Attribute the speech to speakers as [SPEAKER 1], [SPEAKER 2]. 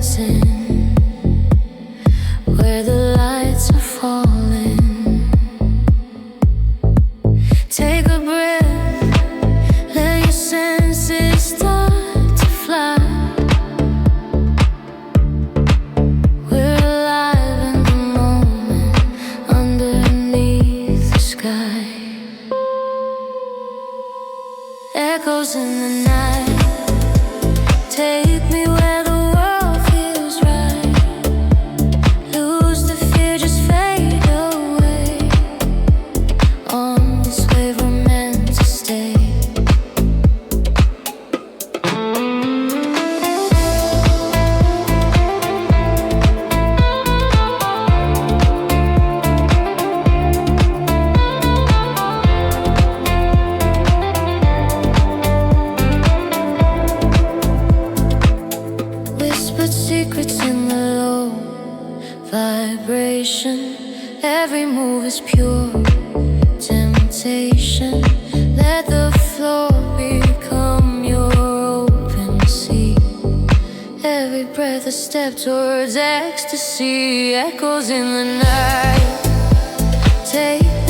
[SPEAKER 1] dancing where the lights are falling. Take a breath, let your senses start to fly. We're alive in the moment, underneath the sky. Echoes in the night, take me where the world feels right. Lose the fear, just fade away. On this wave we're meant to stay. Whispered secrets in the low vibration. Every move is pure temptation. Let the floor become your open sea. Every breath a step towards ecstasy. Echoes in the night, take